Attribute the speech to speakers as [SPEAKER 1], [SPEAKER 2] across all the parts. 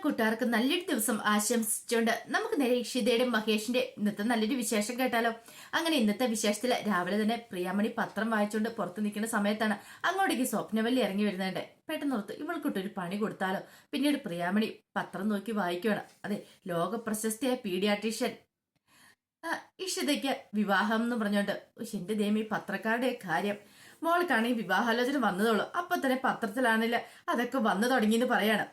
[SPEAKER 1] കൂട്ടുകാർക്ക് നല്ലൊരു ദിവസം ആശംസിച്ചുകൊണ്ട് നമുക്ക് നേരെ ഇഷിതയുടെയും മഹേഷിന്റെ ഇന്നത്തെ നല്ലൊരു വിശേഷം കേട്ടാലോ. അങ്ങനെ ഇന്നത്തെ വിശേഷത്തില് രാവിലെ തന്നെ പ്രിയാമണി പത്രം വായിച്ചുകൊണ്ട് പുറത്ത് നിൽക്കുന്ന സമയത്താണ് അങ്ങോട്ടേക്ക് സ്വപ്നവല്ലി ഇറങ്ങി വരുന്നുണ്ട്. പെട്ടെന്ന് ഓർത്ത് ഇവൾക്കിട്ടൊരു പണി കൊടുത്താലോ. പിന്നീട് പ്രിയാമണി പത്രം നോക്കി വായിക്കുകയാണ്. അതെ, ലോക പ്രശസ്തിയായ പീഡിയാട്രീഷ്യൻ ഇഷിതയ്ക്ക് വിവാഹം എന്ന് പറഞ്ഞോണ്ട്. എന്റെ ദൈവം, ഈ പത്രക്കാരുടെ കാര്യം. മോൾക്കാണെങ്കിൽ വിവാഹാലോചന വന്നതോളൂ, അപ്പൊ തന്നെ പത്രത്തിലാണെങ്കിൽ അതൊക്കെ വന്നു തുടങ്ങിയെന്ന് പറയാണ്.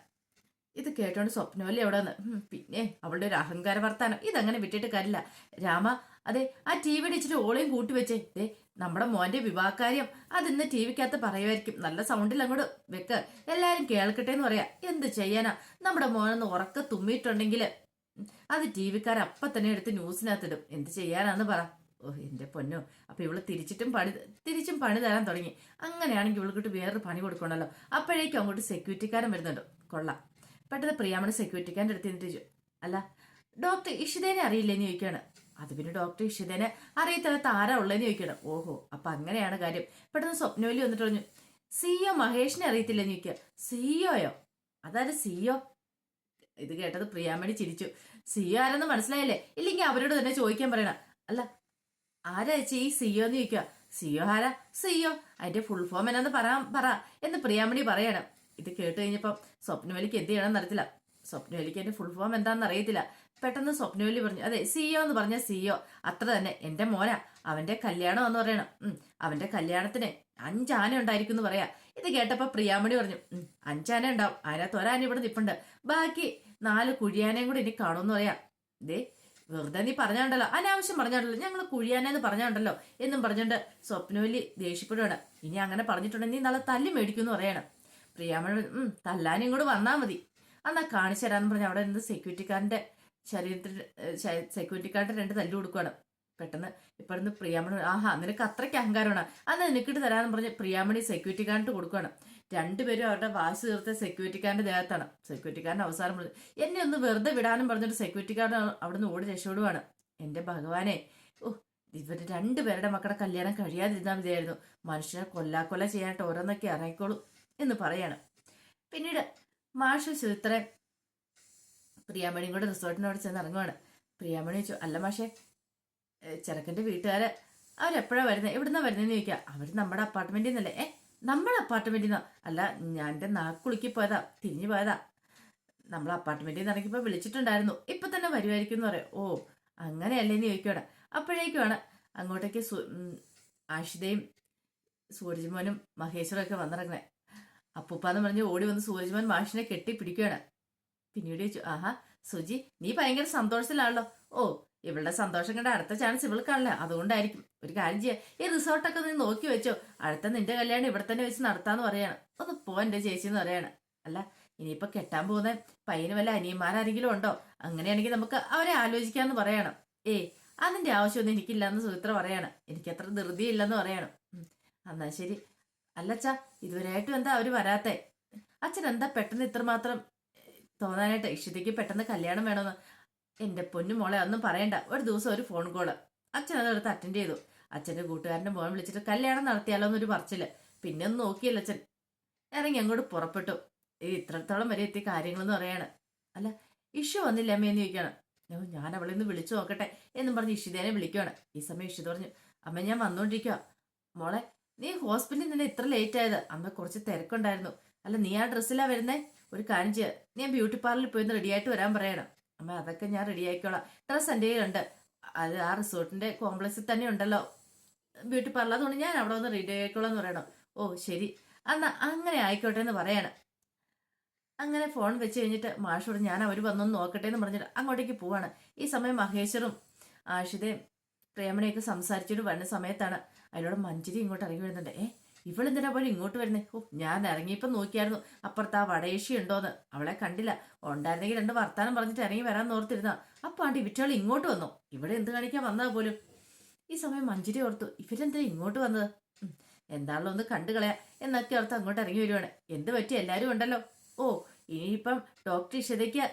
[SPEAKER 1] ഇത് കേട്ടോണ്ട് സ്വപ്നമല്ലേ അവിടെ വന്ന്. പിന്നെ അവളുടെ ഒരു അഹങ്കാര വർത്താനം ഇതങ്ങനെ വിട്ടിട്ട് കാര്യമില്ല. രാമ, അതെ, ആ ടി വിയുടെ ഇച്ചിരി ഓളയും കൂട്ടിവെച്ചേ. ദേ, നമ്മുടെ മോന്റെ വിവാഹകാര്യം അതിന്ന് ടി വിക്കകത്ത് പറയുമായിരിക്കും. നല്ല സൗണ്ടിൽ അങ്ങോട്ട് വെക്ക്, എല്ലാരും കേൾക്കട്ടെ എന്ന് പറയാ. എന്ത് ചെയ്യാനാ, നമ്മുടെ മോനൊന്ന് ഉറക്ക തുമ്മിയിട്ടുണ്ടെങ്കിൽ അത് ടി വിക്കാർ അപ്പൊ തന്നെ എടുത്ത് ന്യൂസിനകത്തിടും. എന്ത് ചെയ്യാനാന്ന് പറ. ഓ എന്റെ പൊന്നോ, അപ്പൊ ഇവള് തിരിച്ചും പണി തരാൻ തുടങ്ങി. അങ്ങനെയാണെങ്കിൽ ഇവൾക്കിട്ട് വേറൊരു പണി കൊടുക്കണല്ലോ. അപ്പോഴേക്കും അങ്ങോട്ട് സെക്യൂരിറ്റിക്കാരൻ വരുന്നുണ്ട്. കൊള്ളാം. പെട്ടെന്ന് പ്രിയാമണി സെക്യൂരിറ്റിക്കാരൻ്റെ അടുത്ത് എന്നിട്ട് അല്ല, ഡോക്ടർ ഇഷിതേനെ അറിയില്ലെന്ന് ചോദിക്കുകയാണ്. അത് പിന്നെ ഡോക്ടർ ഇഷിതേനെ അറിയത്തില്ലാത്ത ആരാ ഉള്ളതെന്ന് ചോദിക്കണം. ഓഹോ, അപ്പൊ അങ്ങനെയാണ് കാര്യം. പെട്ടെന്ന് സ്വപ്നവലി വന്നിട്ട് പറഞ്ഞു, സിഒ മഹേഷിനെ അറിയത്തില്ലെന്ന് ചോദിക്കുക. സിഒയോ? അതായത് സിഒ? ഇത് കേട്ടത് പ്രിയാമണി ചിരിച്ചു. സിഒ ആരെന്ന് മനസ്സിലായില്ലേ? ഇല്ലെങ്കിൽ അവരോട് തന്നെ ചോദിക്കാൻ പറയണം. അല്ല, ആരാ ചേച്ചി ഈ സിഒ എന്ന് ചോദിക്കുക. സിഒ ആരാ? സിഒ അതിന്റെ ഫുൾ ഫോം എന്നാന്ന് പറ എന്ന് പ്രിയാമണി പറയണം. ഇത് കേട്ട് കഴിഞ്ഞപ്പം സ്വപ്നവലിക്ക് എന്ത് ചെയ്യണമെന്ന് അറിയത്തില്ല. സ്വപ്നവലിക്ക് എന്റെ ഫുൾ ഫോം എന്താണെന്ന് അറിയത്തില്ല. പെട്ടെന്ന് സ്വപ്നവലി പറഞ്ഞു, അതെ, സിഒ എന്ന് പറഞ്ഞ സിഒ അത്ര തന്നെ. എന്റെ മോനാ, അവന്റെ കല്യാണം എന്ന് പറയണം. അവന്റെ കല്യാണത്തിന് 5 ആന ഉണ്ടായിരിക്കും എന്ന് പറയാ. ഇത് കേട്ടപ്പോ പ്രിയാമണി പറഞ്ഞു, 5 ആന ഉണ്ടാവും, അതിനകത്ത് ഒരാന ഇവിടെ നിപ്പുണ്ട്, ബാക്കി 4 കുഴിയാനയും കൂടെ ഇനി കാണുമെന്ന് പറയാ. ദേ, വെറുതെ നീ പറഞ്ഞാണ്ടല്ലോ, അനാവശ്യം പറഞ്ഞാണ്ടല്ലോ, ഞങ്ങൾ കുഴിയാനെന്ന് പറഞ്ഞാണ്ടല്ലോ എന്നും പറഞ്ഞോണ്ട് സ്വപ്നവലി ദേഷ്യപ്പെടുകയാണ്. ഇനി അങ്ങനെ പറഞ്ഞിട്ടുണ്ടെങ്കിൽ നീ നാളെ തല്ലി മേടിക്കുമെന്ന് പറയണം. പ്രിയാമണി തല്ലാനും കൂടെ വന്നാൽ മതി, എന്നാ കാണിച്ചു തരാന്ന് പറഞ്ഞ അവിടെ നിന്ന് സെക്യൂരിറ്റിക്കാരന്റെ ശരീരത്തിൽ സെക്യൂരിറ്റിക്കാരന്റെ 2 തല്ലു കൊടുക്കുകയാണ്. പെട്ടെന്ന് ഇപ്പോഴന്ന് പ്രിയാമണി, ആഹാ നിനക്ക് അത്രയ്ക്ക് അഹങ്കാരമാണ്, അന്ന് നിനക്കിട്ട് തരാന്ന് പറഞ്ഞ് പ്രിയാമണി സെക്യൂരിറ്റിക്കാരൻ്റെ കൊടുക്കുകയാണ്. 2 പേരും അവരുടെ വാശി തീർത്ത സെക്യൂരിറ്റിക്കാരന്റെ ദേഹത്താണ്. സെക്യൂരിറ്റിക്കാരൻ അവസാനം പറഞ്ഞു, എന്നെ ഒന്ന് വെറുതെ വിടാനും പറഞ്ഞിട്ട് സെക്യൂരിറ്റിക്കാരൻ അവിടെ നിന്ന് ഓടി രക്ഷപ്പെടുവാണ്. എന്റെ ഭഗവാനെ, ഓ ഇവര് 2 പേരുടെ മക്കളുടെ കല്യാണം കഴിയാതിരുന്നാൽ മതിയായിരുന്നു. മനുഷ്യനെ കൊല്ലാക്കൊല ചെയ്യാനായിട്ട് ഓരോന്നൊക്കെ ഇറങ്ങിക്കോളൂ എന്ന് പറയാണ്. പിന്നീട് മാഷ് സുചിത്രൻ പ്രിയാമണിയും കൂടെ റിസോർട്ടിനോട് ചെന്ന് ഇറങ്ങുവാണ്. പ്രിയാമണി ചോദിച്ചു, അല്ല മാഷെ, ചെറുക്കന്റെ വീട്ടുകാര് അവരെപ്പോഴാ വരുന്നത്, എവിടുന്നാ വരുന്നതെന്ന് ചോദിക്കുക. അവര് നമ്മുടെ അപ്പാർട്ട്മെന്റിൽ നിന്നല്ലേ? നമ്മുടെ അപ്പാർട്ട്മെന്റിൽ നിന്നോ? അല്ല, ഞാൻ എന്റെ നാക്കുളുക്കി പോയതാ, തിരിഞ്ഞു പോയതാ. നമ്മൾ അപ്പാർട്ട്മെന്റിൽ നിന്ന് ഇറങ്ങിയപ്പോ വിളിച്ചിട്ടുണ്ടായിരുന്നു, ഇപ്പൊ തന്നെ വരുമായിരിക്കും എന്ന് പറയാം. ഓ അങ്ങനെയല്ലേന്ന് ചോദിക്കുവാണ്. അപ്പോഴേക്കുമാണ് അങ്ങോട്ടേക്ക് ആഷിതയും സൂരജ്മോനും മഹേശ്വരും ഒക്കെ വന്നിറങ്ങണേ. അപ്പൂപ്പാന്ന് പറഞ്ഞ് ഓടി വന്ന് സൂരജ്മോൻ മാഷിനെ കെട്ടിപ്പിടിക്കുകയാണ്. പിന്നീട് ചോദിച്ചു, ആഹാ സുജി, നീ ഭയങ്കര സന്തോഷത്തിലാണല്ലോ. ഓ, ഇവളുടെ സന്തോഷം കണ്ട അടുത്ത ചാൻസ് ഇവൾക്കാണല്ലോ, അതുകൊണ്ടായിരിക്കും. ഒരു കാര്യം ചെയ്യാം, ഈ റിസോർട്ടൊക്കെ നീ നോക്കി വെച്ചോ, അടുത്ത നിന്റെ കല്യാണം ഇവിടെ തന്നെ വെച്ച് നടത്താന്ന് പറയാണ്. ഒന്ന് പോ എന്റെ ചേച്ചി എന്ന് പറയാണ്. അല്ല, ഇനിയിപ്പൊ കെട്ടാൻ പോകുന്ന പയ്യന് വല്ല അനിയന്മാരാരെങ്കിലും ഉണ്ടോ? അങ്ങനെയാണെങ്കിൽ നമുക്ക് അവരെ ആലോചിക്കാന്ന് പറയണം. അതിന്റെ ആവശ്യമൊന്നും എനിക്കില്ലെന്ന് സുചിത്ര പറയാണ്. എനിക്കത്ര ധൃതിയില്ലെന്ന് പറയണം. എന്നാ ശരി. അല്ലച്ചാ, ഇതുവരെയായിട്ടും എന്താ അവര് വരാത്തെ? അച്ഛൻ എന്താ പെട്ടെന്ന് ഇത്രമാത്രം തോന്നാനായിട്ട്? ഇഷിതയ്ക്ക് പെട്ടെന്ന് കല്യാണം വേണമെന്ന്. എന്റെ പൊന്നു മോളെ, ഒന്നും പറയണ്ട. ഒരു ദിവസം ഒരു ഫോൺ കോള് അച്ഛൻ അതെടുത്ത് അറ്റൻഡ് ചെയ്തു. അച്ഛന്റെ കൂട്ടുകാരന്റെ മോൻ വിളിച്ചിട്ട് കല്യാണം നടത്തിയാലോ എന്നൊരു പറച്ചില്. പിന്നെ ഒന്നും നോക്കിയല്ല അച്ഛൻ ഇറങ്ങി അങ്ങോട്ട് പുറപ്പെട്ടു. ഇത്രത്തോളം വരെ എത്തിയ കാര്യങ്ങളെന്ന് പറയാണ്. അല്ല, ഇഷു വന്നില്ല അമ്മയെന്ന് ചോദിക്കുകയാണ്. ഞാൻ അവളെ ഒന്ന് വിളിച്ചു നോക്കട്ടെ എന്നും പറഞ്ഞ് ഇഷിതേനെ വിളിക്കുകയാണ്. ഈ സമയം ഇഷിത പറഞ്ഞു, അമ്മ ഞാൻ വന്നോണ്ടിരിക്കുക. മോളെ, നീ ഹോസ്പിറ്റലിൽ നിന്ന് ഇത്ര ലേറ്റ് ആയത്? അമ്മ കുറച്ച് തിരക്കുണ്ടായിരുന്നു. അല്ല, നീ ആ ഡ്രസ്സിലാ വരുന്നേ? ഒരു കാര്യം ചെയ്യുക, നീ ബ്യൂട്ടി പാർലറിൽ പോയി റെഡി ആയിട്ട് വരാൻ പറയണം. അമ്മ അതൊക്കെ ഞാൻ റെഡി ആയിക്കോളാം, ഡ്രസ്സ് എൻ്റെ കയ്യിലുണ്ട്. അത് ആ റിസോർട്ടിന്റെ കോംപ്ലക്സിൽ തന്നെ ഉണ്ടല്ലോ ബ്യൂട്ടി പാർലർ, അതുകൊണ്ട് ഞാൻ അവിടെ ഒന്ന് റെഡി ആയിക്കോളാം എന്ന് പറയണം. ഓ ശരി, എന്നാ അങ്ങനെ ആയിക്കോട്ടെ എന്ന് പറയാണ്. അങ്ങനെ ഫോൺ വെച്ച് കഴിഞ്ഞിട്ട് മാഷോട് ഞാൻ അവർ വന്നൊന്ന് നോക്കട്ടെ എന്ന് പറഞ്ഞിട്ട് അങ്ങോട്ടേക്ക് പോവാണ്. ഈ സമയം മഹേശ്വറും ആഷിതയും പ്രേമണയൊക്കെ സംസാരിച്ചിട്ട് വരുന്ന സമയത്താണ് അതിലൂടെ മഞ്ജരി ഇങ്ങോട്ട് ഇറങ്ങി വരുന്നുണ്ട്. ഇവളെന്തിനാ പോലെ ഇങ്ങോട്ട് വരുന്നേ? ഓ, ഞാൻ ഇറങ്ങിയപ്പോൾ നോക്കിയായിരുന്നു അപ്പുറത്ത് ആ വടയേശി ഉണ്ടോന്ന്, അവളെ കണ്ടില്ല. ഉണ്ടായിരുന്നെങ്കിൽ 2 വർത്താനം പറഞ്ഞിട്ട് ഇറങ്ങി വരാൻ ഓർത്തിരുന്ന. അപ്പൊ ആണ്ട് ഇവറ്റകൾ ഇങ്ങോട്ട് വന്നു. ഇവിടെ എന്ത് കാണിക്കാൻ വന്നതാ പോലും. ഈ സമയം മഞ്ജരി ഓർത്തു, ഇവരെന്താ ഇങ്ങോട്ട് വന്നത്? എന്താണല്ലോ ഒന്ന് കണ്ടു കളയാ എന്നൊക്കെ ഓർത്ത് അങ്ങോട്ട് ഇറങ്ങി വരുവാണ്. എന്ത് പറ്റി, എല്ലാരും ഉണ്ടല്ലോ. ഓ, ഇനിയിപ്പം ഡോക്ടർ ഇഷിതയ്ക്ക്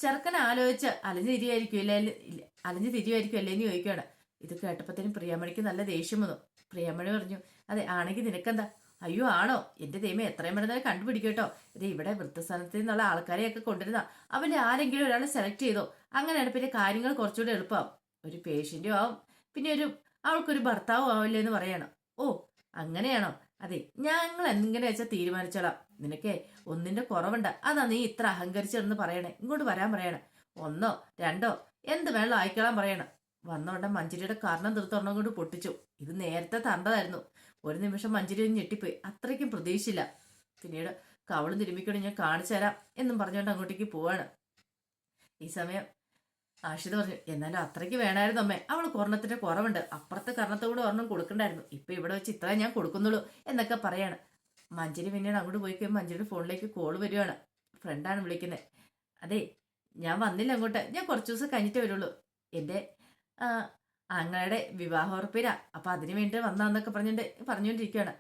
[SPEAKER 1] ചെറുക്കനെ ആലോചിച്ച് അലഞ്ഞു തിരിയുമായിരിക്കും അല്ലേന്ന് ചോദിക്കുകയാണ്. ഇത് കേട്ടപ്പോഴത്തേനും പ്രിയാമണിക്ക് നല്ല ദേഷ്യം വന്നു. പ്രിയാമണി പറഞ്ഞു, അതെ, ആണെങ്കിൽ നിനക്കെന്താ? അയ്യോ ആണോ, എന്റെ ദൈവം എത്രയും പെട്ടെന്ന് കണ്ടുപിടിക്കട്ടോ. ഇത് ഇവിടെ വൃദ്ധസ്ഥാനത്തിൽ നിന്നുള്ള ആൾക്കാരെയൊക്കെ കൊണ്ടുവരുന്ന അവന്റെ ആരെങ്കിലും ഒരാളെ സെലക്ട് ചെയ്തോ. അങ്ങനെയാണ് പിന്നെ കാര്യങ്ങൾ കുറച്ചുകൂടെ എളുപ്പമാവും. ഒരു പേഷ്യന്റും ആവും, പിന്നെ അവൾക്കൊരു ഭർത്താവും ആവില്ലേ എന്ന് പറയണം. ഓ അങ്ങനെയാണോ? അതെ, ഞങ്ങൾ എങ്ങനെ വെച്ചാൽ തീരുമാനിച്ചോളാം. നിനക്കേ ഒന്നിന്റെ കുറവുണ്ട്, അതാ നീ ഇത്ര അഹങ്കരിച്ചെന്ന് പറയണേ. ഇങ്ങോട്ട് വരാൻ പറയണേ. ഒന്നോ രണ്ടോ എന്ത് വേണം ആയിക്കോളാൻ പറയണം. വന്നോണ്ട മഞ്ജരിയുടെ കർണം തീർത്തൊരെണ്ണം കൊണ്ട് പൊട്ടിച്ചു. ഇത് നേരത്തെ തണ്ടതായിരുന്നു. ഒരു നിമിഷം മഞ്ജരി ഞെട്ടിപ്പോയി. അത്രയ്ക്കും പ്രതീക്ഷിച്ചില്ല. പിന്നീട് കവളും തിരുമ്മിക്കൊണ്ട് ഞാൻ കാണിച്ചു തരാം എന്നും പറഞ്ഞുകൊണ്ട് അങ്ങോട്ടേക്ക് പോവാണ്. ഈ സമയം ആഷിത പറഞ്ഞു, എന്നാലും അത്രയ്ക്ക് വേണമായിരുന്നു അമ്മേ. അവൾ ഒരെണ്ണത്തിന്റെ കുറവുണ്ട്, അപ്പുറത്തെ കർണത്തോട് ഒരെണ്ണം കൊടുക്കണ്ടായിരുന്നു. ഇപ്പൊ ഇവിടെ വെച്ച് ഇത്ര ഞാൻ കൊടുക്കുന്നുള്ളൂ എന്നൊക്കെ പറയാണ്. മഞ്ജരി പിന്നീട് അങ്ങോട്ട് പോയി കഴിയുമ്പോൾ മഞ്ജരിയുടെ ഫോണിലേക്ക് കോൾ വരുവാണ്. ഫ്രണ്ടാണ് വിളിക്കുന്നത്. അതെ, ഞാൻ വന്നില്ല അങ്ങോട്ട്, ഞാൻ കുറച്ച് ദിവസം കഴിഞ്ഞിട്ടേ വരുള്ളൂ. എൻ്റെ ആങ്ങളുടെ വിവാഹോറപ്പിനാ, അപ്പൊ അതിനു വേണ്ടി വന്നാന്നൊക്കെ പറഞ്ഞുകൊണ്ടിരിക്കുകയാണ്.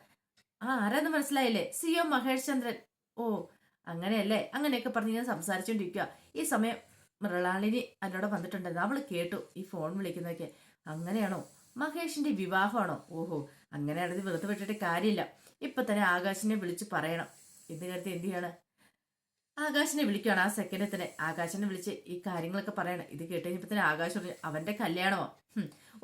[SPEAKER 1] ആരാന്ന് മനസ്സിലായില്ലേ? സിഒ മഹേഷ് ചന്ദ്രൻ. ഓ അങ്ങനെയല്ലേ, അങ്ങനെയൊക്കെ പറഞ്ഞ് ഞാൻ സംസാരിച്ചോണ്ടിരിക്കുക. ഈ സമയം മൃളാളിനി എന്നോട് വന്നിട്ടുണ്ടായിരുന്നു. അവള് കേട്ടു ഈ ഫോൺ വിളിക്കുന്നതൊക്കെ. അങ്ങനെയാണോ? മഹേഷിന്റെ വിവാഹമാണോ? ഓഹോ, അങ്ങനെയാണെങ്കിൽ വെറുതെ വിട്ടിട്ട് കാര്യമില്ല. ഇപ്പൊ തന്നെ ആകാശിനെ വിളിച്ച് പറയണം. എന്ന് കരുതി എന്ത് ചെയ്യാണ്, ആകാശിനെ വിളിക്കുകയാണ്. ആ സെക്കൻഡിൽ തന്നെ ആകാശിനെ വിളിച്ച് ഈ കാര്യങ്ങളൊക്കെ പറയണം. ഇത് കേട്ട് കഴിഞ്ഞപ്പോ തന്നെ ആകാശ് പറഞ്ഞു, അവന്റെ കല്യാണമോ?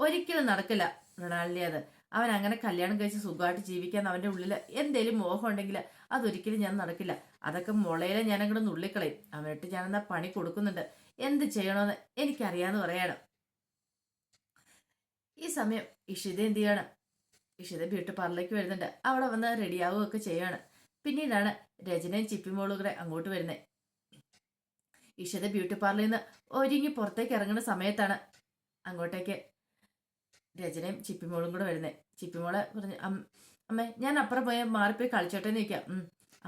[SPEAKER 1] ഒരിക്കലും നടക്കില്ല മൃണാളിനി. അത് അവൻ അങ്ങനെ കല്യാണം കഴിച്ച് സുഖമായിട്ട് ജീവിക്കാൻ അവന്റെ ഉള്ളിൽ എന്തേലും മോഹം ഉണ്ടെങ്കിൽ അതൊരിക്കലും ഞാൻ നടക്കില്ല. അതൊക്കെ മുളയിലെ ഞാനങ്ങോട്ട് നുള്ളിക്കളയും. അവനിട്ട് ഞാനെന്നാ പണി കൊടുക്കുന്നുണ്ട്. എന്ത് ചെയ്യണമെന്ന് എനിക്കറിയാന്ന് പറയാണ്. ഈ സമയം ഇഷിത എന്ത് ചെയ്യാണ്, ഇഷിത ബ്യൂട്ടി പാർലറിലേക്ക് വരുന്നുണ്ട്. അവിടെ വന്ന് റെഡിയാവുകയൊക്കെ ചെയ്യാണ്. പിന്നീടാണ് രചനയും ചിപ്പിമോളും കൂടെ അങ്ങോട്ട് വരുന്നത്. ഇഷിത ബ്യൂട്ടി പാർലറിൽ നിന്ന് ഒരുങ്ങി പുറത്തേക്ക് ഇറങ്ങുന്ന സമയത്താണ് അങ്ങോട്ടേക്ക് രചനയും ചിപ്പിമോളും കൂടെ വരുന്നത്. ചിപ്പിമോളെ പറഞ്ഞു, അമ്മേ ഞാൻ അപ്പുറം പോയി മാറിപ്പോയി കളിച്ചോട്ടെ നിൽക്കാം.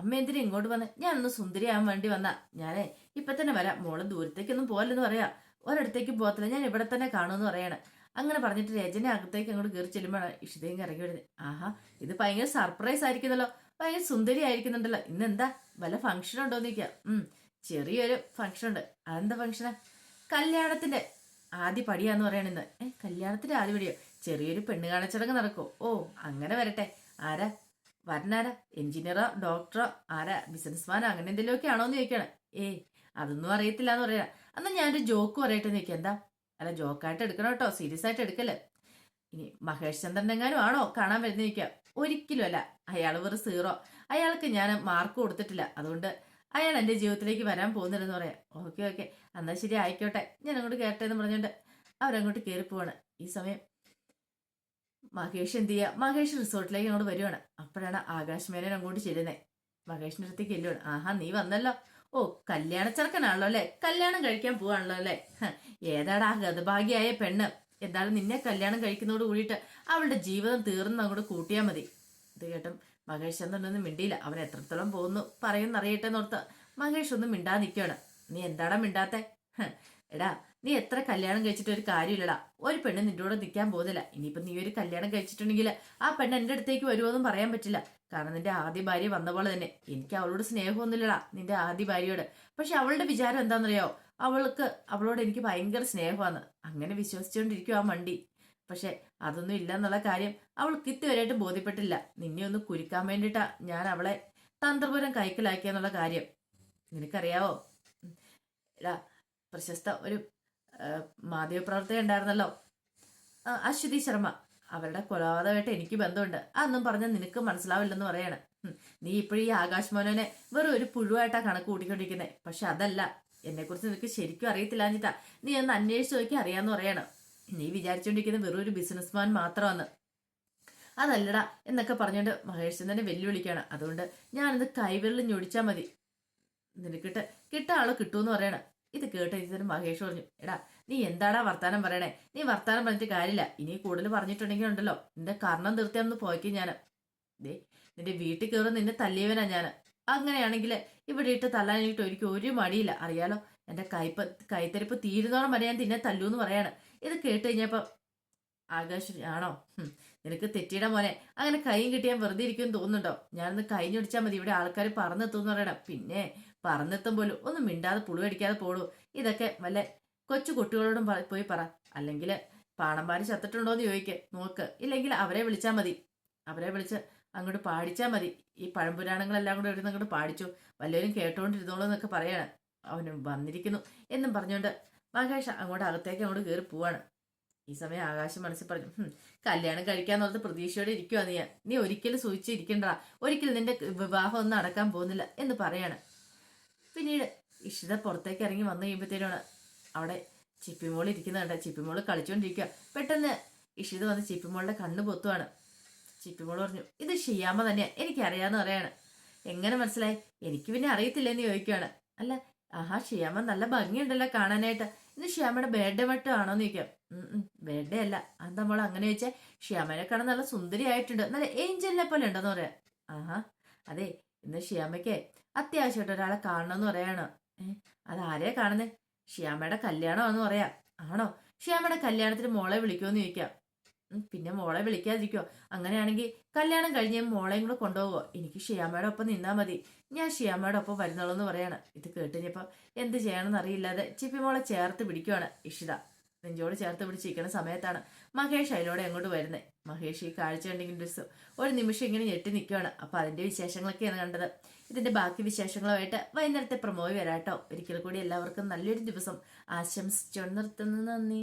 [SPEAKER 1] അമ്മ എന്തിനാ ഇങ്ങോട്ട് വന്ന്? ഞാനൊന്ന് സുന്ദരിയാവാൻ വേണ്ടി വന്നാ. ഞാനേ ഇപ്പൊ തന്നെ വരാം. മോള് ദൂരത്തേക്കൊന്നും പോകല്ലെന്ന് പറയാ. ഒരിടത്തേക്കും പോകത്തില്ല, ഞാൻ ഇവിടെ തന്നെ കാണുമെന്ന് പറയാണ്. അങ്ങനെ പറഞ്ഞിട്ട് രചന അകത്തേക്ക് അങ്ങോട്ട് കയറി ചെല്ലുമ്പോഴാണ് ഇഷിതയും ഇറങ്ങി വരുന്നത്. ആഹാ, ഇത് ഭയങ്കര സർപ്രൈസ് ആയിരിക്കുന്നല്ലോ, ഭയങ്കര സുന്ദരി ആയിരിക്കുന്നുണ്ടല്ലോ. ഇന്നെന്താ വല്ല ഫംഗ്ഷൻ ഉണ്ടോന്ന് ചോദിക്കാം. ചെറിയൊരു ഫംഗ്ഷൻ ഉണ്ട്. അതെന്താ ഫംഗ്ഷനാ? കല്യാണത്തിന്റെ ആദ്യ പടിയാന്ന് പറയണെന്ന്. കല്യാണത്തിന്റെ ആദ്യ പടിയോ? ചെറിയൊരു പെണ്ണ് കാണച്ചടങ്ങ് നടക്കോ? ഓ അങ്ങനെ വരട്ടെ. ആരാ വരനാരാ? എഞ്ചിനീയറോ ഡോക്ടറോ ആരാ? ബിസിനസ്മാനോ അങ്ങനെ എന്തെങ്കിലുമൊക്കെ ആണോന്ന് ചോദിക്കാണ്. അതൊന്നും അറിയത്തില്ല എന്ന് പറയാ. എന്നാ ഞാനൊരു ജോക്ക് പറയട്ടെ എന്ന് ചോദിക്കാം. എന്താ? അല്ല, ജോക്കായിട്ട് എടുക്കണം കേട്ടോ, സീരിയസ് ആയിട്ട് എടുക്കല്ലേ. ഇനി മഹേഷ് ചന്ദ്രനെങ്ങാനും ആണോ കാണാൻ വരുന്ന ചോദിക്കാം. ഒരിക്കലും അല്ല, അയാൾ വെറും സീറോ. അയാൾക്ക് ഞാൻ മാർക്ക് കൊടുത്തിട്ടില്ല, അതുകൊണ്ട് അയാൾ എന്റെ ജീവിതത്തിലേക്ക് വരാൻ പോകുന്നില്ലെന്ന് പറയാം. ഓക്കെ ഓക്കെ, എന്നാൽ ശരി ആയിക്കോട്ടെ, ഞാൻ അങ്ങോട്ട് കയറട്ടെ എന്ന് പറഞ്ഞുകൊണ്ട് അവരങ്ങോട്ട് കയറി പോവാണ്. ഈ സമയം മഹേഷ് എന്ത് ചെയ്യുക, മഹേഷ് റിസോർട്ടിലേക്ക് അങ്ങോട്ട് വരുവാണ്. അപ്പോഴാണ് ആകാശ് മേനോൻ അങ്ങോട്ട് ചെല്ലുന്നത്. മഹേഷിന്റെ അടുത്തേക്ക് ചെല്ലുവാണ്. ആഹാ, നീ വന്നല്ലോ. ഓ കല്യാണ ചെറുക്കനാണല്ലോ അല്ലെ, കല്യാണം കഴിക്കാൻ പോവാണല്ലോ അല്ലെ. ഏതാടാ ഗതഭാഗ്യായ പെണ്ണ്. എന്തായാലും നിന്നെ കല്യാണം കഴിക്കുന്നതോട് കൂടിയിട്ട് അവളുടെ ജീവിതം തീർന്ന് അങ്ങോട്ട് കൂട്ടിയാൽ മതി. ഇത് കേട്ടും മഹേഷ് ചന്ദ്രനൊന്നും മിണ്ടിയില്ല. അവൻ എത്രത്തോളം പോകുന്നു പറയുന്നറിയട്ടെ എന്നോർത്ത് മഹേഷ് ഒന്നും മിണ്ടാ നിൽക്കുകയാണ്. നീ എന്താടാ മിണ്ടാത്തെ? എടാ, നീ എത്ര കല്യാണം കഴിച്ചിട്ട് ഒരു കാര്യമില്ലടാ. ഒരു പെണ്ണ് നിന്റെ കൂടെ നിൽക്കാൻ പോകുന്നില്ല. ഇനിയിപ്പൊ നീ ഒരു കല്യാണം കഴിച്ചിട്ടുണ്ടെങ്കിൽ ആ പെണ്ണ് എന്റെ അടുത്തേക്ക് വരുമോന്നും പറയാൻ പറ്റില്ല. കാരണം നിന്റെ ആദ്യ ഭാര്യ വന്ന പോലെ തന്നെ എനിക്ക് അവളോട് സ്നേഹമൊന്നുമില്ലടാ, നിന്റെ ആദ്യ ഭാര്യയോട്. പക്ഷെ അവളുടെ വിചാരം എന്താണെന്നറിയോ? അവളോട് എനിക്ക് ഭയങ്കര സ്നേഹമാണ്. അങ്ങനെ വിശ്വസിച്ചുകൊണ്ടിരിക്കും ആ മണ്ടി. പക്ഷെ അതൊന്നും ഇല്ലെന്നുള്ള കാര്യം അവൾക്ക് ഇതുവരെയായിട്ട് ബോധ്യപ്പെട്ടില്ല. നിന്നെ ഒന്ന് കുരുക്കാൻ വേണ്ടിയിട്ടാ ഞാൻ അവളെ തന്ത്രപുരം കൈക്കലാക്കിയെന്നുള്ള കാര്യം നിനക്കറിയാവോ? എടാ, പ്രശസ്ത ഒരു മാധ്യമപ്രവർത്തക ഉണ്ടായിരുന്നല്ലോ, അശ്വതി ശർമ്മ. അവരുടെ കൊലപാതകമായിട്ട് എനിക്ക് ബന്ധമുണ്ട്. അതൊന്നും പറഞ്ഞാൽ നിനക്ക് മനസ്സിലാവില്ലെന്ന് പറയാണ്. നീ ഇപ്പോഴും ഈ ആകാശ് മോനനെ വെറും ഒരു പുഴുവായിട്ടാ കണക്ക് കൂട്ടിക്കൊണ്ടിരിക്കുന്നത്. പക്ഷെ അതല്ല, എന്നെ കുറിച്ച് നിനക്ക് ശരിക്കും അറിയത്തില്ല എന്നിട്ടാ. നീ ഒന്ന് അന്വേഷിച്ച് നോക്കി അറിയാന്ന് പറയണം. നീ വിചാരിച്ചോണ്ടിരിക്കുന്നത് വെറും ഒരു ബിസിനസ്മാൻ മാത്രമാണ്. അതല്ലടാ എന്നൊക്കെ പറഞ്ഞുകൊണ്ട് മഹേഷ് തന്നെ വെല്ലുവിളിക്കാണ്. അതുകൊണ്ട് ഞാനിത് കൈവിരലിൽ ഞൊടിച്ചാൽ മതി, നിനക്കിട്ട് കിട്ടാൻ ആളെ കിട്ടുമെന്ന് പറയണം. ഇത് കേട്ട ഇതിന് മഹേഷ് പറഞ്ഞു, എടാ നീ എന്താടാ വർത്താനം പറയണേ? നീ വർത്താനം പറഞ്ഞിട്ട് കാര്യമില്ല. ഇനി കൂടുതൽ പറഞ്ഞിട്ടുണ്ടെങ്കിൽ ഉണ്ടല്ലോ നിന്റെ കർണം തീർത്തിയാന്ന് പോയിക്കും ഞാൻ. ദേ, നിന്റെ വീട്ടിൽ കയറി നിന്നെ തല്ലിയവനാ ഞാൻ. അങ്ങനെയാണെങ്കിൽ ഇവിടെ ഇട്ട് തല്ലാനായിട്ട് എനിക്ക് ഒരു മടിയില്ല, അറിയാലോ. എന്റെ കൈത്തരിപ്പ് തീരുന്നോളം വരെ ഞാൻ നിന്നെ തല്ലൂന്ന് പറയാണ്. ഇത് കേട്ട് കഴിഞ്ഞപ്പോ ആകാശ്, ആണോ? നിനക്ക് തെറ്റിയിട മോനെ. അങ്ങനെ കൈയും കിട്ടിയാൻ വെറുതെ ഇരിക്കുമെന്ന് തോന്നുന്നുണ്ടോ? ഞാനൊന്ന് കൈ ഞൊടിച്ചാൽ മതി, ഇവിടെ ആൾക്കാർ പറന്നെത്തുമെന്ന് പറയണം. പിന്നെ പറന്നെത്തും പോലും ഒന്നും മിണ്ടാതെ പുളുവടിക്കാതെ പോടൂ. ഇതൊക്കെ വല്ല കൊച്ചു കുട്ടികളോടും പോയി പറ. അല്ലെങ്കിൽ പാണന്മാര് ചത്തിട്ടുണ്ടോന്ന് ചോദിക്ക് നോക്ക്. ഇല്ലെങ്കിൽ അവരെ വിളിച്ചാൽ മതി. അവരെ വിളിച്ച് അങ്ങോട്ട് പാടിച്ചാൽ മതി. ഈ പഴംപുരാണങ്ങളെല്ലാം കൂടെ എവിടെ നിന്ന് അങ്ങോട്ട് പാടിച്ചു, വല്ലവരും കേട്ടോണ്ടിരുന്നോളൂ എന്നൊക്കെ പറയാണ്. അവന് വന്നിരിക്കുന്നു എന്നും പറഞ്ഞുകൊണ്ട് മഹേഷ് അങ്ങോട്ട് അകത്തേക്ക് അങ്ങോട്ട് കയറി പോവാണ്. ഈ സമയം ആകാശം മനസ്സിൽ പറഞ്ഞു, കല്യാണം കഴിക്കാന്നോർത്ത് പ്രതീക്ഷയോടെ ഇരിക്കുവാ നീ ഒരിക്കലും സൂചിച്ചിരിക്കണ്ടാ, ഒരിക്കലും നിന്റെ വിവാഹം ഒന്നും നടക്കാൻ പോകുന്നില്ല എന്ന് പറയാണ്. പിന്നീട് ഇഷിത പുറത്തേക്ക് ഇറങ്ങി വന്നു കഴിയുമ്പോഴത്തേനാണ് അവിടെ ചിപ്പിമോൾ ഇരിക്കുന്നുണ്ട്. ചിപ്പിമോള് കളിച്ചോണ്ടിരിക്കുക. പെട്ടെന്ന് ഇഷിത വന്ന് ചിപ്പിമോളുടെ കണ്ണ് പൊത്തുവാണ്. ചിപ്പിമോള് പറഞ്ഞു, ഇത് ഷിയാമ്മ തന്നെയാ, എനിക്കറിയാന്ന് പറയാണ്. എങ്ങനെ മനസ്സിലായി? എനിക്ക് പിന്നെ അറിയത്തില്ലെന്ന് ചോദിക്കുവാണ്. അല്ല, ആഹാ, ഷിയാമ്മ നല്ല ഭംഗിയുണ്ടല്ലോ കാണാനായിട്ട്. ഇന്ന് ഷിയാമ്മയുടെ ബർത്ത്ഡേ മറ്റും ആണോന്ന് ചോദിക്കാം. ബർത്ത്ഡേ അല്ല. അതെന്താ മോളെ അങ്ങനെ ചോദിച്ചാൽ? ഷിയാമ്മനെ കാണാൻ നല്ല സുന്ദരി ആയിട്ടുണ്ട്, നല്ല ഏഞ്ചലിനെ പോലെ ഉണ്ടെന്ന് പറയാം. ആഹാ, അതെ, ഇന്ന് ഷിയാമ്മയ്ക്ക് അത്യാവശ്യമായിട്ട് ഒരാളെ കാണണമെന്ന് പറയാണ്. അതാരെയാ കാണുന്നേ? ഷിയാമ്മയുടെ കല്യാണമാണെന്ന് പറയാം. ആണോ? ഷിയാമ്മയുടെ കല്യാണത്തിന് മോളെ വിളിക്കുമെന്ന് ചോദിക്കാം. പിന്നെ മോളെ വിളിക്കാതിരിക്കോ? അങ്ങനെയാണെങ്കിൽ കല്യാണം കഴിഞ്ഞ് മോളെയും കൂടെ കൊണ്ടുപോകുമോ? എനിക്ക് ഷിയാമ്മയുടെ ഒപ്പം നിന്നാ മതി, ഞാൻ ഷിയാമ്മയുടെ ഒപ്പം വരുന്നുള്ളൂ എന്ന് പറയാണ്. ഇത് കേട്ടുകഴിഞ്ഞപ്പോൾ എന്ത് ചെയ്യണമെന്ന് അറിയില്ലാതെ ചിപ്പി മോളെ ചേർത്ത് പിടിക്കുവാണ് ഇഷിത. നെഞ്ചോട് ചേർത്ത് പിടിച്ചിരിക്കുന്ന സമയത്താണ് മഹേഷ് അതിലൂടെ അങ്ങോട്ട് വരുന്നത്. മഹേഷ് ഈ കാഴ്ച കണ്ടെങ്കിൽ ഒരു നിമിഷം ഇങ്ങനെ ഞെട്ടി നിൽക്കുകയാണ്. അപ്പൊ അതിന്റെ വിശേഷങ്ങളൊക്കെയാണ് കണ്ടത്. ഇതിന്റെ ബാക്കി വിശേഷങ്ങളുമായിട്ട് വൈകുന്നേരത്തെ പ്രമോയി വരാട്ടോ. ഒരിക്കൽ കൂടി എല്ലാവർക്കും നല്ലൊരു ദിവസം ആശംസിച്ചു നിർത്തുന്നു. നന്ദി.